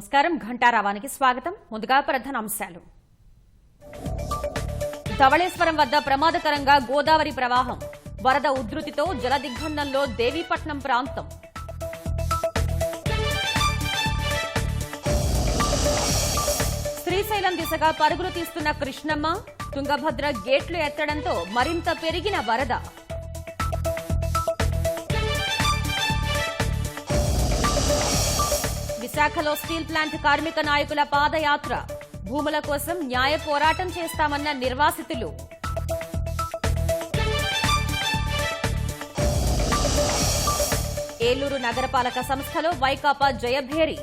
నమస్కారం ఘంటారావానికి స్వాగతం. ముందుగా ప్రధాన అంశాలు. ధవళేశ్వరం వద్ద ప్రమాదకరంగా గోదావరి ప్రవాహం, వరద ఉధృతితో జలదిగ్బంధంలో దేవీపట్నం ప్రాంతం. శ్రీశైలం దిశగా పరుగులు తీస్తున్న కృష్ణమ్మ, తుంగభద్ర గేట్లు ఎత్తడంతో మరింత పెరిగిన వరద. విశాఖలో స్టీల్ ప్లాంట్ కార్మిక నాయకుల పాదయాత్ర, భూముల కోసం న్యాయ పోరాటం చేస్తామన్న నిర్వాసితులు. ఏలూరు నగరపాలక సంస్థలో వైకాపా జయభేరి,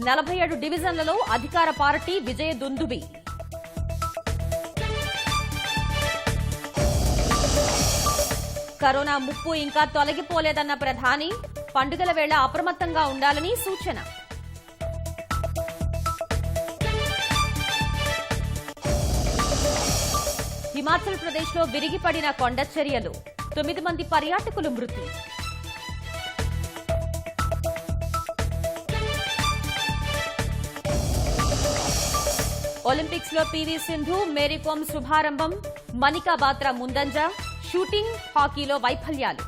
47 డివిజన్లలో అధికార పార్టీ విజయ దుందుబి. కరోనా ముప్పు ఇంకా తొలగిపోలేదన్న ప్రధాని, పండుగల వేళ అప్రమత్తంగా ఉండాలని సూచన. హిమాచల్ ప్రదేశ్లో విరిగిపడిన కొండచర్యలు, 9 మంది పర్యాటకులు మృతి. ఒలింపిక్స్ లో పీవీ సింధు, మేరీకోమ్ శుభారంభం, మనికా బాత్రా ముందంజ. షూటింగ్, హాకీలో వైఫల్యాలు.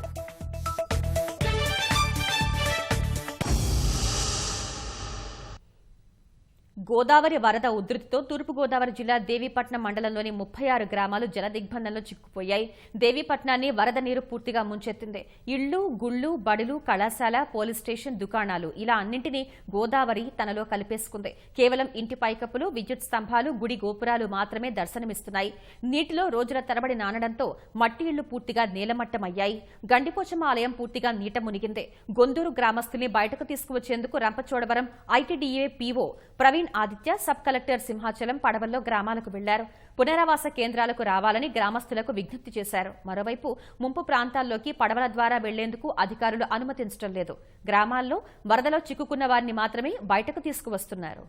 గోదావరి వరద ఉధృతితో తూర్పుగోదావరి జిల్లా దేవీపట్నం మండలంలోని 36 గ్రామాలు జలదిగ్బంధంలో చిక్కుపోయాయి. దేవీపట్నాన్ని వరద నీరు పూర్తిగా ముంచెత్తింది. ఇళ్లు, గుళ్లు, బడులు, కళాశాల, పోలీస్ స్టేషన్, దుకాణాలు ఇలా అన్నింటినీ గోదావరి తనలో కలిపేసుకుంది. కేవలం ఇంటి పైకప్పులు, విద్యుత్ స్తంభాలు, గుడి గోపురాలు మాత్రమే దర్శనమిస్తున్నాయి. నీటిలో రోజుల తరబడి నానడంతో మట్టి ఇళ్లు పూర్తిగా నీలమట్టమయ్యాయి. గండిపోచమ్మ ఆలయం పూర్తిగా నీట మునిగింది. గొందూరు గ్రామస్తుల్ని బయటకు తీసుకువచ్చేందుకు Rampachodavaram ITDA PO Praveen Aditya, sub collector Simhachalam పడవల్లో గ్రామాలకు వెళ్లారు. పునరావాస కేంద్రాలకు రావాలని గ్రామస్తులకు విజ్ఞప్తి చేశారు. మరోవైపు ముంపు ప్రాంతాల్లోకి పడవల ద్వారా వెళ్లేందుకు అధికారులు అనుమతించడం లేదు. గ్రామాల్లో వరదలో చిక్కుకున్న వారిని మాత్రమే బయటకు తీసుకువస్తున్నారు.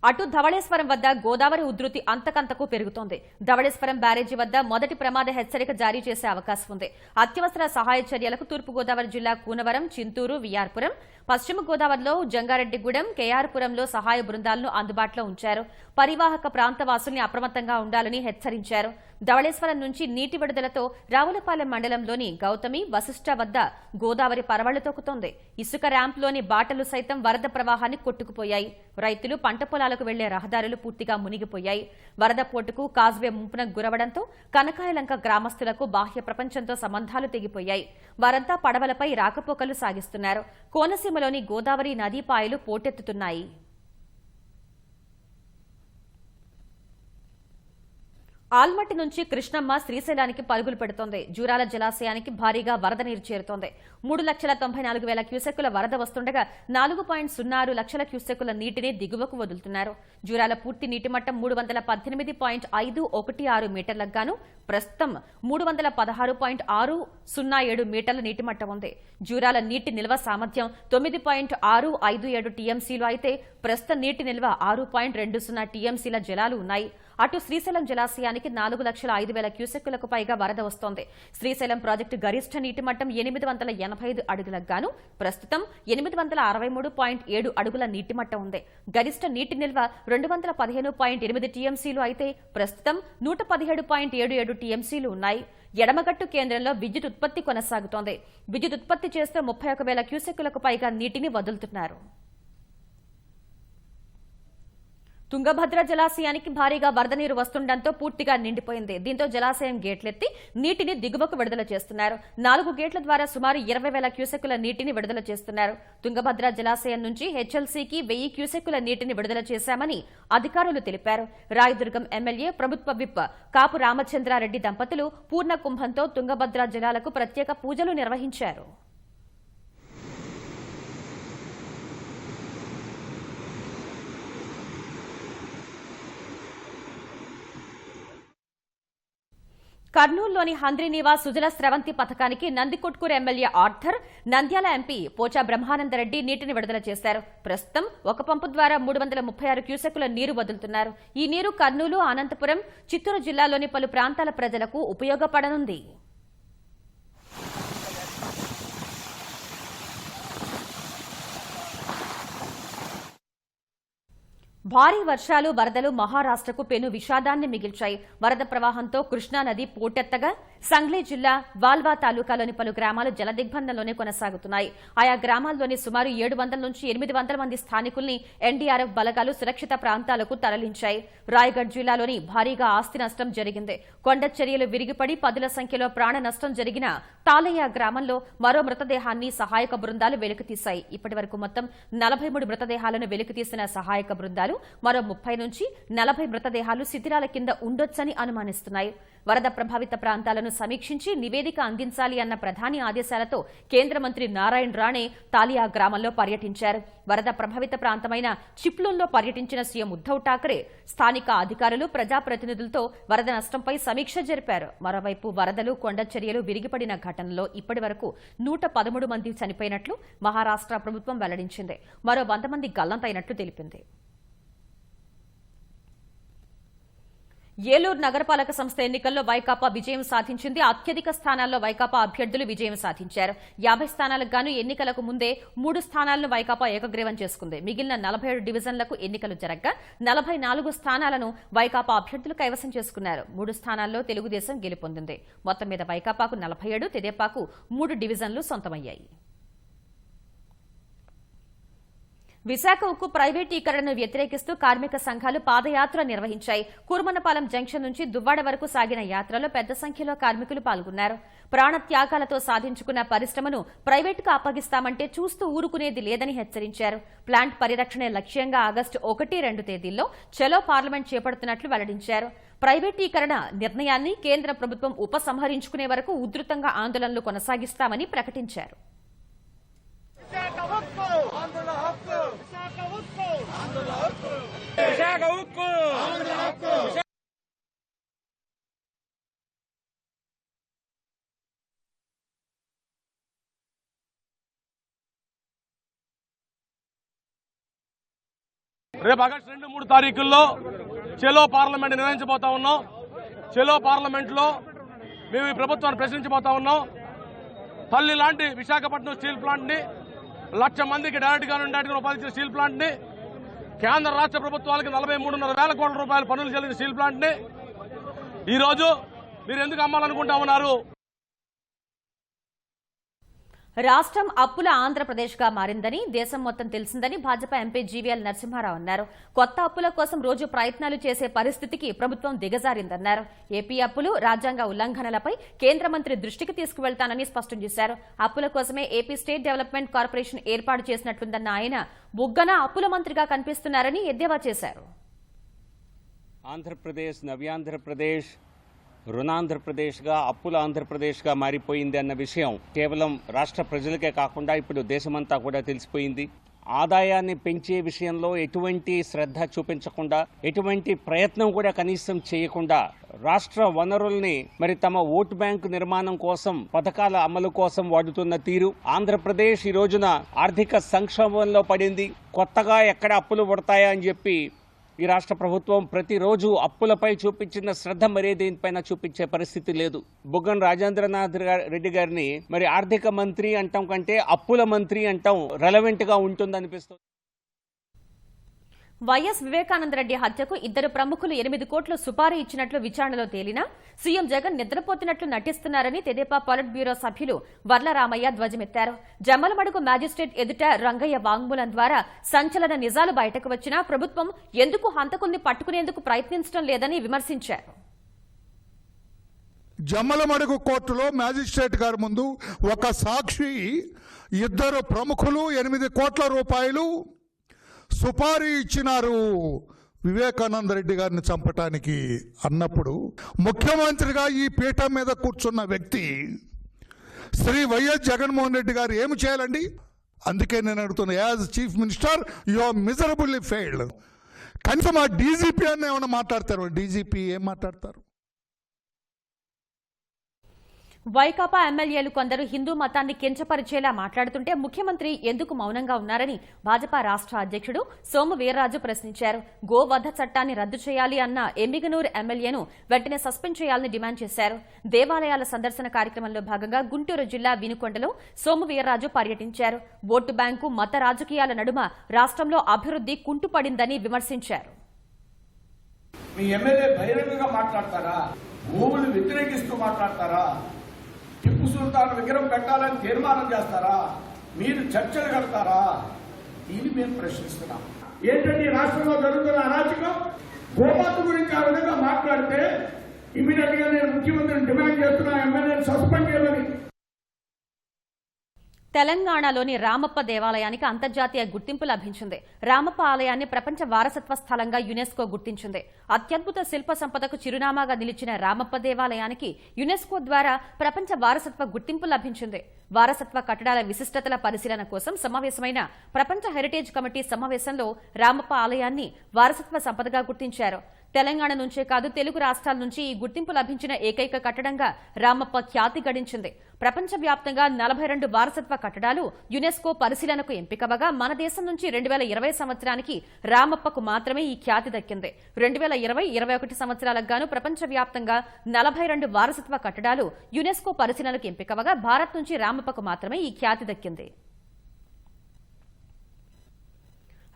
అటు ధవళేశ్వరం వద్ద గోదావరి ఉధృతి అంతకంతకు పెరుగుతోంది. ధవళేశ్వరం బ్యారేజీ వద్ద మొదటి ప్రమాద హెచ్చరిక జారీ చేసే అవకాశం ఉంది. అత్యవసర సహాయ చర్యలకు తూర్పుగోదావరి జిల్లా కూనవరం, చింతూరు, విఆర్పురం, పశ్చిమ గోదావరిలో జంగారెడ్డిగూడెం, కేఆర్పురంలో సహాయ బృందాలను అందుబాటులో ఉంచారు. పరివాహక ప్రాంత వాసుల్ని అప్రమత్తంగా ఉండాలని హెచ్చరించారు. ధవళేశ్వరం నుంచి నీటి విడుదలతో రావులపాలెం మండలంలోని గౌతమి, వశిష్ట వద్ద గోదావరి పరవళ్లు తొక్కుతోంది. ఇసుక ర్యాంప్లోని బాటలు సైతం వరద ప్రవాహాన్ని కొట్టుకుపోయాయి. రైతులు, పంట పొలాలకు వెళ్లే రహదారులు పూర్తిగా మునిగిపోయాయి. వరద పోటుకు కాజ్వే ముంపునకు గురవడంతో కనకాయలంక గ్రామస్తులకు బాహ్య ప్రపంచంతో సంబంధాలు తెగిపోయాయి. వారంతా పడవలపై రాకపోకలు సాగిస్తున్నారు. కోనసీమలోని గోదావరి నదీపాయలు పోటెత్తుతున్నాయి. ఆల్మట్టి నుంచి కృష్ణమ్మ శ్రీశైలానికి పరుగులు పెడుతోంది. జూరాల జలాశయానికి భారీగా వరద నీరు చేరుతోంది. 3,94,000 క్యూసెక్కుల వరద వస్తుండగా 4.06 లక్షల క్యూసెక్కుల నీటిని దిగువకు వదులుతున్నారు. జూరాల పూర్తి నీటిమట్టం 318.516 మీటర్లకు గాను ప్రస్తుతం 316.607 మీటర్ల నీటిమట్టం ఉంది. జూరాల నీటి నిల్వ సామర్థ్యం 9.657 టీఎంసీలు అయితే ప్రస్తుత నీటి నిల్వ 6.20 టీఎంసీల జలాలు ఉన్నాయి. అటు శ్రీశైలం జలాశయానికి 4,05,000 క్యూసెక్కులకు పైగా వరద వస్తోంది. శ్రీశైలం ప్రాజెక్టు గరిష్ట నీటిమట్టం 885 అడుగులకు గాను ప్రస్తుతం 863.7 అడుగుల నీటిమట్టం ఉంది. గరిష్ట నీటి నిల్వ 215.8 టీఎంసీలు అయితే ప్రస్తుతం 117.77 టీఎంసీలు ఉన్నాయి. ఎడమగట్టు కేంద్రంలో విద్యుత్ ఉత్పత్తి కొనసాగుతోంది. విద్యుత్ ఉత్పత్తి చేస్తూ 31,000 క్యూసెక్కులకు పైగా నీటిని వదులుతున్నారు. తుంగభద్ర జలాశయానికి భారీగా వరద నీరు వస్తుండటంతో పూర్తిగా నిండిపోయింది. దీంతో జలాశయం గేట్లెత్తి నీటిని దిగువకు విడుదల చేస్తున్నారు. 4 గేట్ల ద్వారా సుమారు 20,000 క్యూసెక్కుల నీటిని విడుదల చేస్తున్నారు. తుంగభద్ర జలాశయం నుంచి హెచ్ఎల్సీకి 1000 క్యూసెక్కుల నీటిని విడుదల చేశామని అధికారులు తెలిపారు. రాయదుర్గం ఎమ్మెల్యే, ప్రభుత్వ విప్ కాపు రామచంద్రారెడ్డి దంపతులు పూర్ణ కుంభంతో తుంగభద్ర జలాలకు ప్రత్యేక పూజలు నిర్వహించారు. కర్నూలులోని హంద్రీ నివాస్ సుజల స్రవంతి పథకానికి Nandikotkur MLA Arthur, Nandyal MP Pocha Brahmanandareddy నీటిని విడుదల చేశారు. ప్రస్తుతం ఒక పంపు ద్వారా 336 క్యూసెక్కుల నీరు వదులుతున్నారు. ఈ నీరు కర్నూలు, అనంతపురం, చిత్తూరు జిల్లాలోని పలు ప్రాంతాల ప్రజలకు ఉపయోగపడనుంది. భారీ వర్షాలు వరదలు మహారాష్ట్రకు పెను విషాదాన్ని మిగిల్చాయి. వరద ప్రవాహంతో కృష్ణా నది పోటెత్తగా సంగ్లీ జిల్లా వాల్వా తాలూకాలోని పలు గ్రామాలు జలదిగ్బంధంలోనే కొనసాగుతున్నాయి. ఆయా గ్రామాల్లోని సుమారు 700 నుంచి 800 మంది స్థానికుల్ని ఎన్డీఆర్ఎఫ్ బలగాలు సురక్షిత ప్రాంతాలకు తరలించాయి. రాయగఢ్ జిల్లాలోని భారీగా ఆస్తి నష్టం జరిగింది. కొండ చర్యలు విరిగిపడి 10ల సంఖ్యలో ప్రాణ నష్టం జరిగిన తాలయ్య గ్రామంలో మరో మృతదేహాన్ని సహాయక బృందాలు వెలికితీశాయి. ఇప్పటి వరకు మొత్తం 43 మృతదేహాలను వెలికితీసిన సహాయక బృందాలు మరో 30 నుంచి 40 మృతదేహాలు శిథిలాల కింద ఉండొచ్చని అనుమానిస్తున్నాయి. వరద ప్రభావిత ప్రాంతాలను సమీక్షించి నివేదిక అందించాలి అన్న ప్రధాని ఆదేశాలతో కేంద్ర మంత్రి నారాయణ రాణే తాలియా గ్రామంలో పర్యటించారు. వరద ప్రభావిత ప్రాంతమైన చిప్లూన్లో పర్యటించిన సీఎం ఉద్దవ్ ఠాక్రే స్థానిక అధికారులు ప్రజాప్రతినిధులతో వరద నష్టంపై సమీక్ష జరిపారు. మరోవైపు వరదలు కొండ చర్యలు విరిగిపడిన ఘటనలో ఇప్పటి వరకు 113 మంది చనిపోయినట్లు మహారాష్ట్ర ప్రభుత్వం వెల్లడించింది. మరో 100 మంది గల్లంతైనట్లు తెలిపింది. ఏలూరు నగరపాలక సంస్థ ఎన్నికల్లో వైకాపా విజయం సాధించింది. అత్యధిక స్థానాల్లో వైకాపా అభ్యర్థులు విజయం సాధించారు. 50 స్థానాలకు గాను ఎన్నికలకు ముందే 3 స్థానాలను వైకాపా ఏకగ్రీవం చేసుకుంది. మిగిలిన 47 డివిజన్లకు ఎన్నికలు జరగగా 44 స్థానాలను వైకాపా అభ్యర్థులు కైవసం చేసుకున్నారు. 3 స్థానాల్లో తెలుగుదేశం గెలుపొందింది. మొత్తం మీద వైకాపాకు 47, తెదేపాకు 3 డివిజన్లు సొంతమయ్యాయి. విశాఖ ఉక్కు ప్రైవేటీకరణను వ్యతిరేకిస్తూ కార్మిక సంఘాలు పాదయాత్ర నిర్వహించాయి. కుర్మనపాలెం జంక్షన్ నుంచి దువ్వాడ వరకు సాగిన యాత్రలో పెద్ద సంఖ్యలో కార్మికులు పాల్గొన్నారు. ప్రాణత్యాగాలతో సాధించుకున్న పరిశ్రమను ప్రైవేటుకు అప్పగిస్తామంటే చూస్తూ ఊరుకునేది లేదని హెచ్చరించారు. ప్లాంట్ పరిరక్షణే లక్ష్యంగా ఆగస్టు 1, 2 తేదీల్లో చలో పార్లమెంట్ చేపడుతున్నట్లు వెల్లడించారు. ప్రైవేటీకరణ నిర్ణయాన్ని కేంద్ర ప్రభుత్వం ఉపసంహరించుకునే వరకు ఉధృతంగా ఆందోళనలు కొనసాగిస్తామని ప్రకటించారు. రేపు ఆగస్టు 2, 3 తారీఖుల్లో చెలో పార్లమెంట్ నిర్వహించబోతా ఉన్నాం. చెలో పార్లమెంట్ లో మేము ఈ ప్రభుత్వాన్ని ప్రశ్నించబోతా ఉన్నాం. తల్లి లాంటి విశాఖపట్నం స్టీల్ ప్లాంట్ ని 1,00,000 మందికి డైరెక్ట్ గా ఉపాధి ఇచ్చిన స్టీల్ ప్లాంట్ ని, కేంద్ర రాష్ట్ర ప్రభుత్వాలకు 43,500 కోట్ల రూపాయల పన్నులు చెల్లించిన స్టీల్ ప్లాంట్ ని ఈ రోజు మీరు ఎందుకు అమ్మాలనుకుంటా ఉన్నారు? రాష్ట్రం అప్పుల ఆంధ్రప్రదేశ్గా మారిందని దేశం మొత్తం తెలిసిందని భాజపా ఎంపీ జీవీఎల్ నరసింహారావు అన్నారు. కొత్త అప్పుల కోసం రోజు ప్రయత్నాలు చేసే పరిస్థితికి ప్రభుత్వం దిగజారిందన్నారు. ఏపీ అప్పులు, రాజ్యాంగ ఉల్లంఘనలపై కేంద్ర మంత్రి దృష్టికి తీసుకువెళ్తానని స్పష్టం చేశారు. అప్పుల కోసమే ఏపీ స్టేట్ డెవలప్మెంట్ కార్పొరేషన్ ఏర్పాటు చేసినట్లుందన్న ఆయన బుగ్గన అప్పుల మంత్రిగా కనిపిస్తున్నారని ఎద్దేవా చేశారు. ఆంధ్రప్రదేశ్ నవ్యాంధ్రప్రదేశ్, రుణాంధ్రప్రదేశ్గా, అప్పుల ఆంధ్రప్రదేశ్గా మారిపోయింది అన్న విషయం కేవలం రాష్ట్ర ప్రజలకే కాకుండా ఇప్పుడు దేశమంతా కూడా తెలిసిపోయింది. ఆదాయాన్ని పెంచే విషయంలో ఎటువంటి శ్రద్ధ చూపించకుండా, ఎటువంటి ప్రయత్నం కూడా కనీసం చేయకుండా రాష్ట్ర వనరుల్ని మరి తమ ఓటు బ్యాంకు నిర్మాణం కోసం, పథకాల అమలు కోసం వాడుతున్న తీరు, ఆంధ్రప్రదేశ్ ఈ రోజున ఆర్థిక సంక్షోభంలో పడింది. కొత్తగా ఎక్కడ అప్పులు పడతాయా అని చెప్పి ఈ రాష్ట్ర ప్రభుత్వం ప్రతిరోజు అప్పులపై చూపించిన శ్రద్ధ మరే దేనిపైన చూపించే పరిస్థితి లేదు. బుగ్గన రాజేంద్రనాథ్ రెడ్డి గారిని మరి ఆర్థిక మంత్రి అంటాం కంటే అప్పుల మంత్రి అంటాం రెలవెంట్ గా ఉంటుందనిపిస్తుంది. వైఎస్ వివేకానందరెడ్డి హత్యకు 2 ప్రముఖులు 8 కోట్ల సుపారీ ఇచ్చినట్లు విచారణలో తేలినా సీఎం జగన్ నిద్రపోతున్నట్లు నటిస్తున్నారని తెదేపా పొలిట్ బ్యూరో సభ్యులు వర్లరామయ్య ధ్వజమెత్తారు. జమ్మలమడుగు మ్యాజిస్ట్రేట్ ఎదుట రంగయ్య వాంగ్మూలం ద్వారా సంచలన నిజాలు బయటకు వచ్చినా ప్రభుత్వం ఎందుకు హంతకుల్ని పట్టుకునేందుకు ప్రయత్నించడం లేదని విమర్శించారు. జమ్మలమడుగు కోర్టులో మ్యాజిస్ట్రేట్ గారి ముందు ఒక సాక్షి 2 ప్రముఖులు 8 కోట్ల రూపాయలు సుపారీ ఇచ్చినారు వివేకానంద రెడ్డి గారిని చంపటానికి అన్నప్పుడు ముఖ్యమంత్రిగా ఈ పీఠం మీద కూర్చున్న వ్యక్తి శ్రీ వైఎస్ జగన్మోహన్ రెడ్డి గారు ఏమి చేయాలండి? అందుకే నేను అడుగుతున్నా, as chief minister you are miserably failed. కనీసం ఆ డీజీపీ అని ఏమైనా మాట్లాడతారు? డీజీపీ ఏం మాట్లాడతారు? వైకాపా ఎమ్మెల్యేలు కొందరు హిందూ మతాన్ని కించపరిచేలా మాట్లాడుతుంటే ముఖ్యమంత్రి ఎందుకు మౌనంగా ఉన్నారని భాజపా రాష్ట్ర అధ్యక్షుడు సోము వీర్రాజు ప్రశ్నించారు. గోవధ చట్టాన్ని రద్దు చేయాలి అన్న ఎమ్మిగనూరు ఎమ్మెల్యేను వెంటనే సస్పెండ్ చేయాలని డిమాండ్ చేశారు. దేవాలయాల సందర్శన కార్యక్రమంలో భాగంగా గుంటూరు జిల్లా వినుకొండలో సోము వీర్రాజు పర్యటించారు. ఓటు బ్యాంకు, మత రాజకీయాల నడుమ రాష్ట్రంలో అభివృద్ధి కుంటుపడిందని విమర్శించారు. మీ ఎమ్మెల్యే బహిరంగంగా మాట్లాడతారా? భూములు వ్యతిరేకిస్తూ మాట్లాడతారా? టిప్పు సుల్తాన్ విగ్రహం పెట్టాలని తీర్మానం చేస్తారా? మీరు చర్చలు కడతారా? దీన్ని మేము ప్రశ్నిస్తున్నాం. ఏంటంటే రాష్ట్రంలో జరుగుతున్న అరాచకం, గోమాత గురించి ఆ విధంగా మాట్లాడితే ఇమీడియట్ గా నేను ముఖ్యమంత్రిని డిమాండ్ చేస్తున్నా, ఎమ్మెల్యేని సస్పెండ్ చేయాలని. తెలంగాణలోని రామప్ప దేవాలయానికి అంతర్జాతీయ గుర్తింపు లభించింది. రామప్ప ఆలయాన్ని ప్రపంచ వారసత్వ స్థలంగా యునెస్కో గుర్తించింది. అత్యద్భుత శిల్ప సంపదకు చిరునామాగా నిలిచిన రామప్ప దేవాలయానికి యునెస్కో ద్వారా ప్రపంచ వారసత్వ గుర్తింపు లభించింది. వారసత్వ కట్టడాల విశిష్టతల పరిశీలన కోసం సమావేశమైన ప్రపంచ హెరిటేజ్ కమిటీ సమావేశంలో రామప్ప ఆలయాన్ని వారసత్వ సంపదగా గుర్తించారు. తెలంగాణ నుంచే కాదు, తెలుగు రాష్ట్రాల నుంచి ఈ గుర్తింపు లభించిన ఏకైక కట్టడంగా రామప్ప ఖ్యాతి గడించింది. ప్రపంచవ్యాప్తంగా 42 వారసత్వ కట్టడాలు యునెస్కో పరిశీలనకు ఎంపికవగా మన దేశం నుంచి 2020 సంవత్సరానికి రామప్పకు మాత్రమే ఈ ఖ్యాతి దక్కింది. 2020-21 సంవత్సరాలకు గాను ప్రపంచవ్యాప్తంగా 42 వారసత్వ కట్టడాలు యునెస్కో పరిశీలనకు ఎంపికవగా భారత్ నుంచి రామప్పకు మాత్రమే ఈ ఖ్యాతి దక్కింది.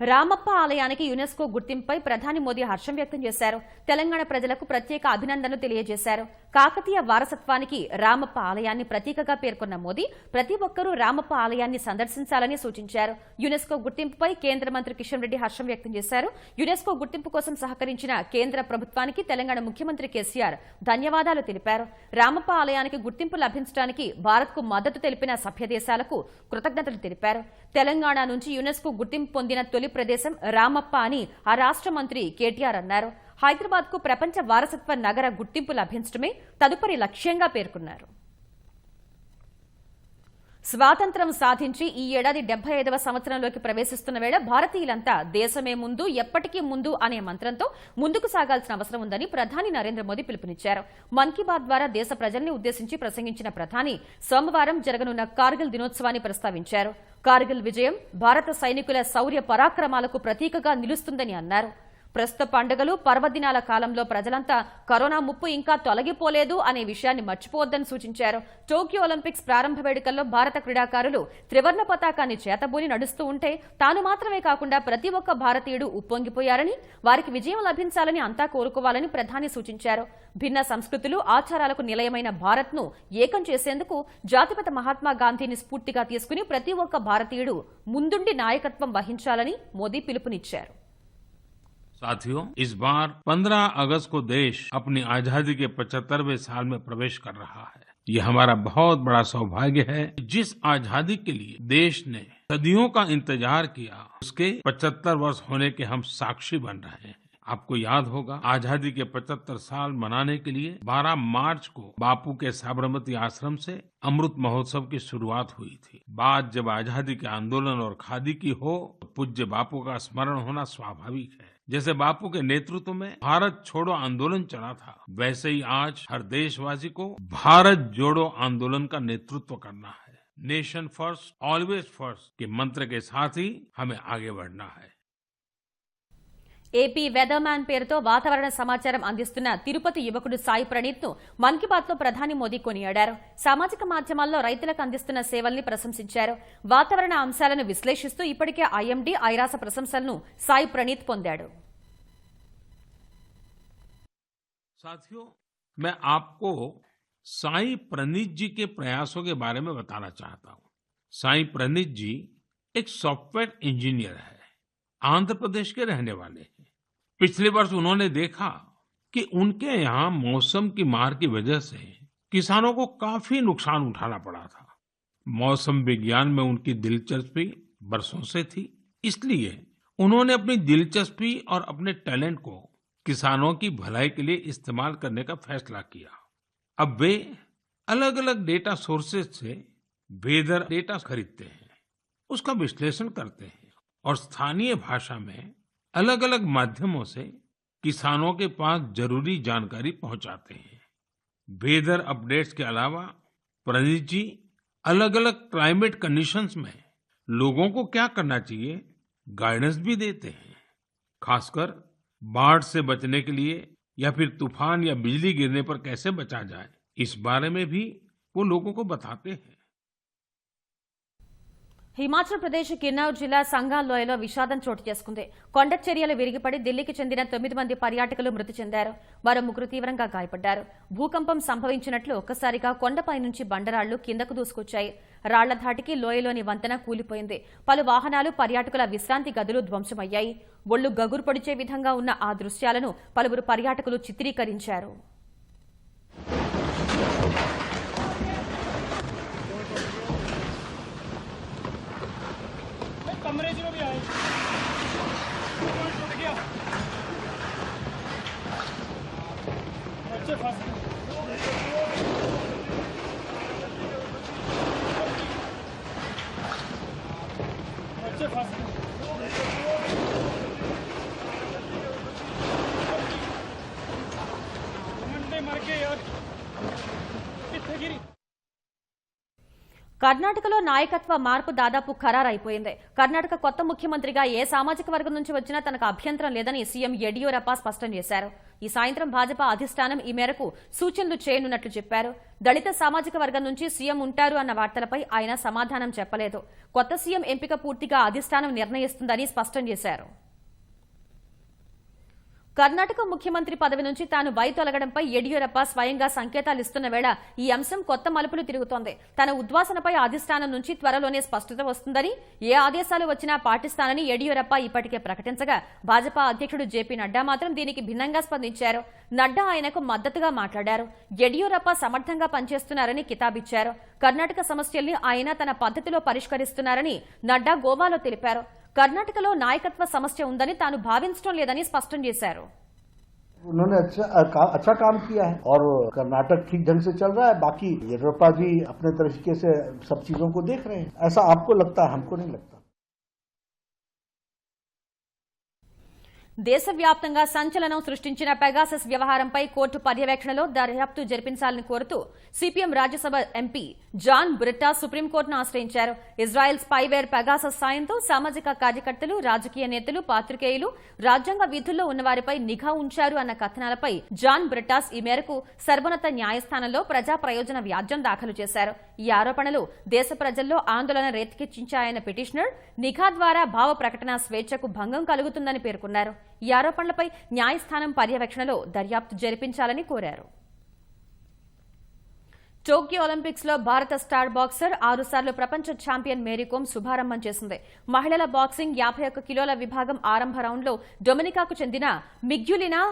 రామప్ప ఆలయానికి యునెస్కో గుర్తింపుపై ప్రధాని మోదీ హర్షం వ్యక్తం చేశారు. తెలంగాణ ప్రజలకు ప్రత్యేక అభినందనలు తెలియజేశారు. కాకతీయ వారసత్వానికి రామప్ప ఆలయాన్ని ప్రతీకగా పేర్కొన్న మోదీ ప్రతి ఒక్కరూ రామప్ప ఆలయాన్ని సందర్శించాలని సూచించారు. యునెస్కో గుర్తింపుపై కేంద్ర మంత్రి కిషన్ రెడ్డి హర్షం వ్యక్తం చేశారు. యునెస్కో గుర్తింపు కోసం సహకరించిన కేంద్ర ప్రభుత్వానికి తెలంగాణ ముఖ్యమంత్రి కేసీఆర్ ధన్యవాదాలు తెలిపారు. రామప్ప ఆలయానికి గుర్తింపు లభించడానికి భారత్కు మద్దతు తెలిపిన సభ్య దేశాలకు కృతజ్ఞతలు తెలిపారు. తెలంగాణ నుంచి యునెస్కో గుర్తింపు పొందిన తొలి ప్రదేశం రామప్ప అని ఆ రాష్ట్ర మంత్రి కేటీఆర్ అన్నారు. హైదరాబాద్ కు ప్రపంచ వారసత్వ నగర గుర్తింపు లభించడమే తదుపరి లక్ష్యంగా పేర్కొన్నారు. స్వాతంత్ర్యం సాధించి ఈ ఏడాది 75వ సంవత్సరంలోకి ప్రవేశిస్తున్న వేళ భారతీయులంతా దేశమే ముందు, ఎప్పటికీ ముందు అనే మంత్రంతో ముందుకు సాగాల్సిన అవసరం ఉందని ప్రధాని నరేంద్ర మోదీ పిలుపునిచ్చారు. మన్ కీ బాత్ ద్వారా దేశ ప్రజల్ని ఉద్దేశించి ప్రసంగించిన ప్రధాని సోమవారం జరగనున్న కార్గిల్ దినోత్సవాన్ని ప్రస్తావించారు. కార్గిల్ విజయం భారత సైనికుల శౌర్య పరాక్రమాలకు ప్రతీకగా నిలుస్తుందని అన్నారు. ప్రస్తుత పండుగలు, పర్వదినాల కాలంలో ప్రజలంతా కరోనా ముప్పు ఇంకా తొలగిపోలేదు అనే విషయాన్ని మర్చిపోవద్దని సూచించారు. టోక్యో ఒలింపిక్స్ ప్రారంభ వేడుకల్లో భారత క్రీడాకారులు త్రివర్ణ పతాకాన్ని చేతబూని నడుస్తూ ఉంటే తాను మాత్రమే కాకుండా ప్రతి ఒక్క భారతీయుడు ఉప్పొంగిపోయారని, వారికి విజయం లభించాలని అంతా కోరుకోవాలని ప్రధాని సూచించారు. భిన్న సంస్కృతులు, ఆచారాలకు నిలయమైన భారత్ను ఏకం చేసేందుకు జాతిపిత మహాత్మా గాంధీని స్ఫూర్తిగా తీసుకుని ప్రతి ఒక్క భారతీయుడు ముందుండి నాయకత్వం వహించాలని మోదీ పిలుపునిచ్చారు. साथियों, इस बार 15 अगस्त को देश अपनी आजादी के 75वें साल में प्रवेश कर रहा है। ये हमारा बहुत बड़ा सौभाग्य है। जिस आजादी के लिए देश ने सदियों का इंतजार किया, उसके 75 वर्ष होने के हम साक्षी बन रहे हैं। आपको याद होगा, आजादी के 75 साल मनाने के लिए 12 मार्च को बापू के साबरमती आश्रम से अमृत महोत्सव की शुरुआत हुई थी। बात जब आजादी के आंदोलन और खादी की हो, तो पूज्य बापू का स्मरण होना स्वाभाविक है। जैसे बापू के नेतृत्व में भारत छोड़ो आंदोलन चला था, वैसे ही आज हर देशवासी को भारत जोड़ो आंदोलन का नेतृत्व करना है। नेशन फर्स्ट, ऑलवेज फर्स्ट के मंत्र के साथ ही हमें आगे बढ़ना है। ఏపీ వెదర్ మ్యాన్ పేరుతో వాతావరణ సమాచారం అందిస్తున్న తిరుపతి యువకుడు సాయి ప్రణీత్ ను మన్ కీ బాత్ లో ప్రధాని మోదీ కొనియాడారు. సామాజిక మాధ్యమాల్లో రైతులకు అందిస్తున్న సేవల్ని ప్రశంసించారు. వాతావరణ అంశాలను విశ్లేషిస్తూ ఇప్పటికే ఐఎండీ, ఐరాస ప్రశంసలను సాయి ప్రణీత్ పొందాడు. साथियों, मैं आपको साई प्रणीत जी के प्रयासों के बारे में बताना चाहता हूँ। साई प्रणीत जी एक सॉफ्टवेयर इंजीनियर है, आंध्र प्रदेश के रहने वाले हैं। पिछले वर्ष उन्होंने देखा कि उनके यहाँ मौसम की मार की वजह से किसानों को काफी नुकसान उठाना पड़ा था। मौसम विज्ञान में उनकी दिलचस्पी बरसों से थी, इसलिए उन्होंने अपनी दिलचस्पी और अपने टैलेंट को किसानों की भलाई के लिए इस्तेमाल करने का फैसला किया। अब वे अलग अलग डेटा सोर्सेज से वेदर डेटा खरीदते हैं, उसका विश्लेषण करते हैं और स्थानीय भाषा में अलग अलग माध्यमों से किसानों के पास जरूरी जानकारी पहुंचाते हैं। वेदर अपडेट्स के अलावा प्रणीत जी अलग अलग क्लाइमेट कंडीशंस में लोगों को क्या करना चाहिए गाइडेंस भी देते हैं। खासकर बाढ़ से बचने के लिए या फिर तूफान या बिजली गिरने पर कैसे बचा जाए, इस बारे में भी वो लोगों को बताते हैं। హిమాచల్ ప్రదేశ్ కిన్నౌర్ జిల్లా సంగాల్ లోయలో విషాదం చోటు చేసుకుంది. కొండ చర్యలు విరిగిపడి ఢిల్లీకి చెందిన 9 మంది పర్యాటకులు మృతి చెందారు. మరో 3 తీవ్రంగా గాయపడ్డారు. భూకంపం సంభవించినట్లు ఒక్కసారిగా కొండపై నుంచి బండరాళ్లు కిందకు దూసుకొచ్చాయి. రాళ్ల ధాటికి లోయలోని వంతెన కూలిపోయింది. పలు వాహనాలు, పర్యాటకుల విశ్రాంతి గదులు ధ్వంసమయ్యాయి. ఒళ్లు గగురు పొడిచే విధంగా ఉన్న ఆ దృశ్యాలను పలువురు పర్యాటకులు చిత్రీకరించారు. కర్ణాటకలో నాయకత్వ మార్పు దాదాపు ఖరారైపోయింది. కర్ణాటక కొత్త ముఖ్యమంత్రిగా ఏ సామాజిక వర్గం నుంచి వచ్చినా తనకు అభ్యంతరం లేదని సీఎం యడియూరప్ప స్పష్టం చేశారు. ఈ సాయంత్రం భాజపా అధిష్టానం ఈ మేరకు సూచనలు చేయనున్నట్లు చెప్పారు. దళిత సామాజిక వర్గం నుంచి సీఎం ఉంటారు అన్న వార్తలపై ఆయన సమాధానం చెప్పలేదు. కొత్త సీఎం ఎంపిక పూర్తిగా అధిష్టానం నిర్ణయిస్తుందని స్పష్టం చేశారు. కర్ణాటక ముఖ్యమంత్రి పదవి నుంచి తాను వైదొలగడంపై యడియూరప్ప స్వయంగా సంకేతాలు ఇస్తున్న వేళ ఈ అంశం కొత్త మలుపులు తిరుగుతోంది. తన ఉద్వాసనపై అధిష్టానం నుంచి త్వరలోనే స్పష్టత వస్తుందని, ఏ ఆదేశాలు వచ్చినా పాటిస్తానని యడియూరప్ప ఇప్పటికే ప్రకటించగా భాజపా అధ్యక్షుడు జేపీ నడ్డా మాత్రం దీనికి భిన్నంగా స్పందించారు. నడ్డా ఆయనకు మద్దతుగా మాట్లాడారు. యడియూరప్ప సమర్థంగా పనిచేస్తున్నారని కితాబిచ్చారు. కర్ణాటక సమస్యల్ని ఆయన తన పద్ధతిలో పరిష్కరిస్తున్నారని నడ్డా గోవాలో తెలిపారు. కర్ణాటకలో నాయకత్వ సమస్య ఉందని తాను భావించడం లేదని స్పష్టం చేశారు. उन्होंने अच्छा काम किया है और कर्नाटक ठीक ढंग से चल रहा है. बाकी येडियुरप्पा जी अपने तरीके से सब चीजों को देख रहे हैं. ऐसा आपको लगता है, हमको नहीं लगता. దేశవ్యాప్తంగా సంచలనం సృష్టించిన పెగాసస్ వ్యవహారంపై కోర్టు పర్యవేక్షణలో దర్యాప్తు జరిపించాలని కోరుతూ సిపిఎం రాజ్యసభ ఎంపీ జాన్ బ్రిట్టా సుప్రీంకోర్టును ఆశ్రయించారు. ఇజ్రాయెల్ స్పైవేర్ పెగాసస్ సాయంతో సామాజిక కార్యకర్తలు, రాజకీయ నేతలు, పాత్రికేయులు, రాజ్యాంగ విధుల్లో ఉన్నవారిపై నిఘా ఉంచారు అన్న కథనాలపై జాన్ బ్రిట్టాస్ ఈ మేరకు సర్వోన్నత న్యాయస్థానంలో ప్రజా ప్రయోజన వ్యాజ్యం దాఖలు చేశారు. ఈ ఆరోపణలు దేశ ప్రజల్లో ఆందోళన రేకెత్తించాయన్న పిటిషనర్ నిఘా ద్వారా భావ ప్రకటన స్వేచ్ఛకు భంగం కలుగుతుందని పేర్కొన్నారు. ఈ ఆరోపణలపై న్యాయస్థానం పర్యవేక్షణలో దర్యాప్తు జరిపించాలని కోరారు. టోక్యో ఒలింపిక్స్ లో భారత స్టార్ బాక్సర్ 6 సార్లు ప్రపంచ ఛాంపియన్ మేరీకోమ్ శుభారంభం చేసింది. మహిళల బాక్సింగ్ 51 కిలోల విభాగం ఆరంభ రౌండ్లో డొమినికాకు చెందిన మిగ్యులినా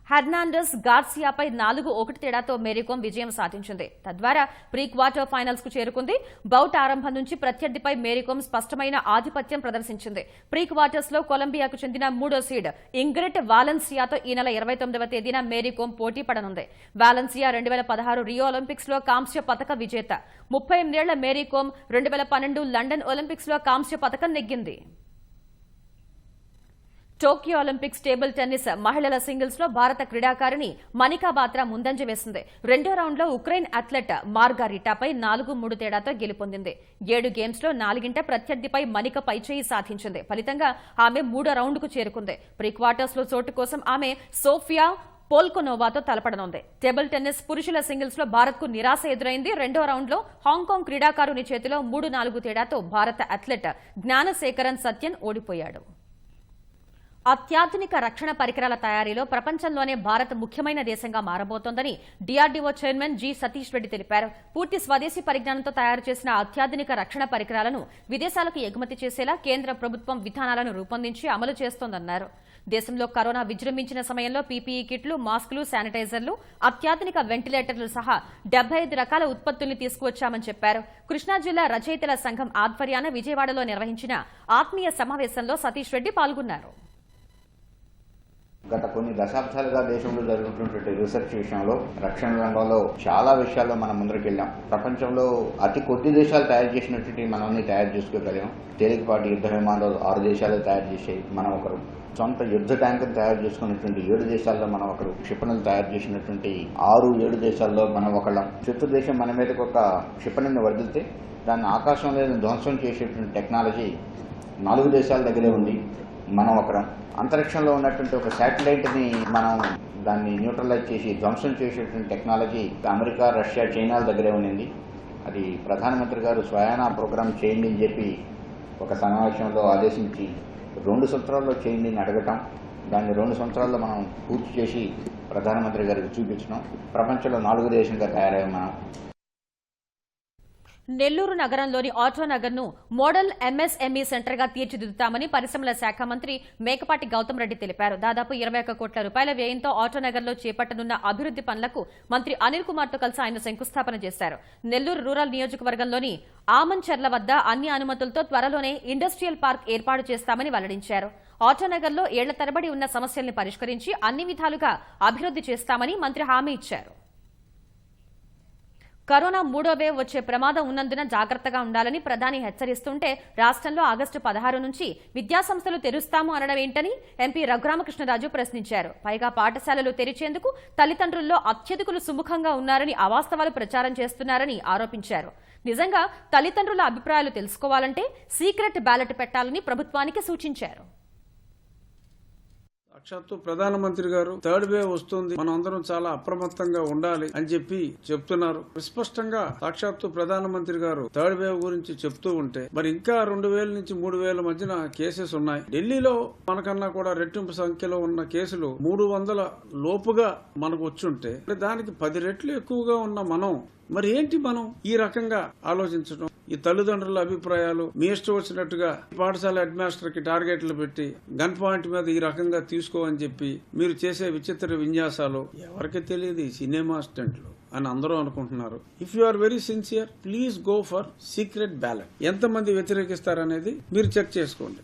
హెర్నాండెస్ గార్సియాపై 4-1 తేడాతో మేరీకోమ్ విజయం సాధించింది. తద్వారా ప్రీ క్వార్టర్ ఫైనల్స్ కు చేరుకుంది. బౌట్ ఆరంభం నుంచి ప్రత్యర్థిపై మేరీకోమ్ స్పష్టమైన ఆధిపత్యం ప్రదర్శించింది. ప్రీ క్వార్టర్స్ లో కొలంబియాకు చెందిన 3వ సీడ్ ఇంగ్రిడ్ వాలెన్సియాతో ఈ నెల 29వ తేదీన మేరీకోమ్ పోటీ పడనుంది. వాలెన్సియా 2016 రియో ఒలింపిక్స్ లో కాంస్య పతక విజేత. 38 ఏళ్ల మేరీకోమ్ 2012 లండన్ ఒలింపిక్స్ లో కాంస్య పతకం నెగ్గింది. టోక్యో ఒలింపిక్స్ టేబుల్ టెన్నిస్ మహిళల సింగిల్స్ లో భారత క్రీడాకారిణి మనికా బాత్రా ముందంజ వేసింది. రెండో రౌండ్ లో ఉక్రెయిన్ అథ్లెట్ మార్గారిటాపై 4-3 తేడాతో గెలుపొందింది. 7 గేమ్స్ లో 4 ప్రత్యర్థిపై మనిక పైచేయి సాధించింది. ఫలితంగా ఆమె 3వ రౌండ్ కు చేరుకుంది. ప్రీ క్వార్టర్స్ లో చోటు కోసం ఆమె సోఫియా పోల్కొనోవాతో తలపడనుంది. టేబుల్ టెన్నిస్ పురుషుల సింగిల్స్ లో భారత్ కు నిరాశ ఎదురైంది. రెండో రౌండ్ లో హాంకాంగ్ క్రీడాకారుని చేతిలో 3-4 తేడాతో భారత అథ్లెట్ జ్ఞానశేఖరన్ సత్యన్ ఓడిపోయాడు. అత్యాధునిక రక్షణ పరికరాల తయారీలో ప్రపంచంలోనే భారత్ ముఖ్యమైన దేశంగా మారబోతోందని డీఆర్డీఓ చైర్మన్ జి సతీష్ రెడ్డి తెలిపారు. పూర్తి స్వదేశీ పరిజ్ఞానంతో తయారు చేసిన అత్యాధునిక రక్షణ పరికరాలను విదేశాలకు ఎగుమతి చేసేలా కేంద్ర ప్రభుత్వం విధానాలను రూపొందించి అమలు చేస్తోందన్నారు. దేశంలో కరోనా విజృంభించిన సమయంలో పీపీఈ కిట్లు, మాస్కులు, శానిటైజర్లు, అత్యాధునిక వెంటిలేటర్లు సహా 75 రకాల ఉత్పత్తుల్ని తీసుకువచ్చామని చెప్పారు. కృష్ణా జిల్లా రచయితల సంఘం ఆధ్వర్యాన విజయవాడలో నిర్వహించిన ఆత్మీయ సమావేశంలో సతీష్ రెడ్డి పాల్గొన్నారు. గత కొన్ని దశాబ్దాలుగా దేశంలో జరుగుతున్నటువంటి రీసెర్చ్ విషయంలో రక్షణ రంగంలో చాలా విషయాల్లో మనం ముందరికెళ్ళాం. ప్రపంచంలో అతి కొద్ది దేశాలు తయారు చేసినటువంటి మనం అన్ని తయారు చేసుకోగలిగాం. తేలికపాటి యుద్ధ విమానాలు 6 దేశాలు తయారు చేసాయి, మనం ఒకరు. సొంత యుద్ధ ట్యాంకును తయారు చేసుకున్నటువంటి 7 దేశాల్లో మనం ఒకరు. క్షిపణులు తయారు చేసినటువంటి 6-7 దేశాల్లో మనం ఒకళ్ళం. శత్రు దేశం మన మీదకి ఒక క్షిపణిని వదిలితే దాన్ని ఆకాశంలో ధ్వంసం చేసేటువంటి టెక్నాలజీ 4 దేశాల దగ్గరే ఉంది, మనం ఒకరం. అంతరిక్షంలో ఉన్నటువంటి ఒక శాటిలైట్ని మనం దాన్ని న్యూట్రలైజ్ చేసి ధ్వంసం చేసేటువంటి టెక్నాలజీ అమెరికా, రష్యా, చైనాల దగ్గరే ఉండింది. అది ప్రధానమంత్రి గారు స్వయానా ప్రోగ్రాం చేయండి అని చెప్పి ఒక సమావేశంలో ఆదేశించి 2 సంవత్సరాల్లో చేయండి అని అడగటం, దాన్ని 2 సంవత్సరాల్లో మనం పూర్తి చేసి ప్రధానమంత్రి గారికి చూపించడం, ప్రపంచంలో 4వ దేశంగా తయారయ్యాం మనం. నెల్లూరు నగరంలోని ఆటోనగర్ను మోడల్ ఎంఎస్ఎంఈ సెంటర్గా తీర్చిదిద్దుతామని పరిశ్రమల శాఖ మంత్రి మేకపాటి గౌతమ్ రెడ్డి తెలిపారు. దాదాపు 21 కోట్ల రూపాయల వ్యయంతో ఆటోనగర్లో చేపట్టనున్న అభివృద్ది పనులకు మంత్రి అనిల్ కుమార్తో కలిసి ఆయన శంకుస్థాపన చేశారు. నెల్లూరు రూరల్ నియోజకవర్గంలోని ఆమంచర్ల వద్ద అన్ని అనుమతులతో త్వరలోనే ఇండస్ట్రియల్ పార్క్ ఏర్పాటు చేస్తామని వెల్లడించారు. ఆటోనగర్లో ఏళ్ల తరబడి ఉన్న సమస్యల్ని పరిష్కరించి అన్ని విధాలుగా అభివృద్ది చేస్తామని మంత్రి హామీ ఇచ్చారు. కరోనా 3వ వేవ్ వచ్చే ప్రమాదం ఉన్నందున జాగ్రత్తగా ఉండాలని ప్రధాని హెచ్చరిస్తుంటే రాష్ట్రంలో ఆగస్టు 16 నుంచి విద్యాసంస్థలు తెరుస్తాము అనడం ఏంటని ఎంపీ రఘురామకృష్ణరాజు ప్రశ్నించారు. పైగా పాఠశాలలు తెరిచేందుకు తల్లిదండ్రుల్లో అత్యధికులు సుముఖంగా ఉన్నారని అవాస్తవాలు ప్రచారం చేస్తున్నారని ఆరోపించారు. నిజంగా తల్లిదండ్రుల అభిప్రాయాలు తెలుసుకోవాలంటే సీక్రెట్ బ్యాలెట్ పెట్టాలని ప్రభుత్వానికి సూచించారు. సాక్షాత్తు ప్రధానమంత్రి గారు 3rd వేవ్ వస్తుంది, మనం అందరం చాలా అప్రమత్తంగా ఉండాలి అని చెప్పి చెప్తున్నారు. స్పష్టంగా సాక్షాత్తు ప్రధానమంత్రి గారు 3rd వేవ్ గురించి చెప్తూ ఉంటే మరి ఇంకా 2000 నుంచి 3000 మధ్యన కేసెస్ ఉన్నాయి. ఢిల్లీలో మనకన్నా కూడా రెట్టింపు సంఖ్యలో ఉన్న కేసులు 300 లోపుగా మనకు వచ్చుంటే దానికి 10 రెట్లు ఎక్కువగా ఉన్న మనం మరి ఏంటి మనం ఈ రకంగా ఆలోచించడం? ఈ తల్లిదండ్రుల అభిప్రాయాలు మీ ఇష్టం వచ్చినట్టుగా పాఠశాల హెడ్ మాస్టర్ కి టార్గెట్లు పెట్టి గన్ పాయింట్ మీద ఈ రకంగా తీసుకో అని చెప్పి మీరు చేసే విచిత్ర విన్యాసాలు ఎవరికి తెలియదు, సినిమా స్టంట్లు అని అందరూ అనుకుంటున్నారు. If you are very sincere please go for secret ballot. ఎంతమంది వ్యతిరేకిస్తారనేది మీరు చెక్ చేసుకోండి.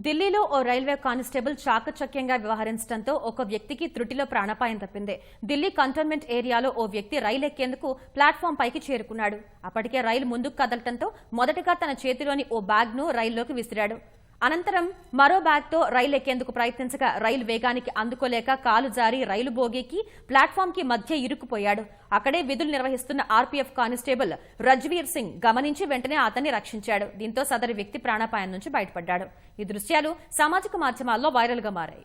ఢిల్లీలో ఓ రైల్వే కానిస్టేబుల్ చాకచక్యంగా వ్యవహరించడంతో ఒక వ్యక్తికి త్రుటిలో ప్రాణాపాయం తప్పింది. ఢిల్లీ కంటోన్మెంట్ ఏరియాలో ఓ వ్యక్తి రైలు ఎక్కేందుకు ప్లాట్ఫామ్ పైకి చేరుకున్నాడు. అప్పటికే రైలు ముందుకు కదలటంతో మొదటగా తన చేతిలోని ఓ బ్యాగ్ను రైల్లోకి విసిరాడు. అనంతరం మరో బ్యాగ్తో రైలు ఎక్కేందుకు ప్రయత్నించగా రైలు వేగానికి అందుకోలేక కాలు జారి రైలు బోగీకి ప్లాట్ఫామ్ కి మధ్య ఇరుక్కుపోయాడు. అక్కడే విధులు నిర్వహిస్తున్న ఆర్పీఎఫ్ కానిస్టేబుల్ రజ్వీర్ సింగ్ గమనించి వెంటనే అతన్ని రక్షించాడు. దీంతో సదరి వ్యక్తి ప్రాణాపాయం నుంచి బయటపడ్డాడు. ఈ దృశ్యాలు సామాజిక మాధ్యమాల్లో వైరల్ గా మారాయి.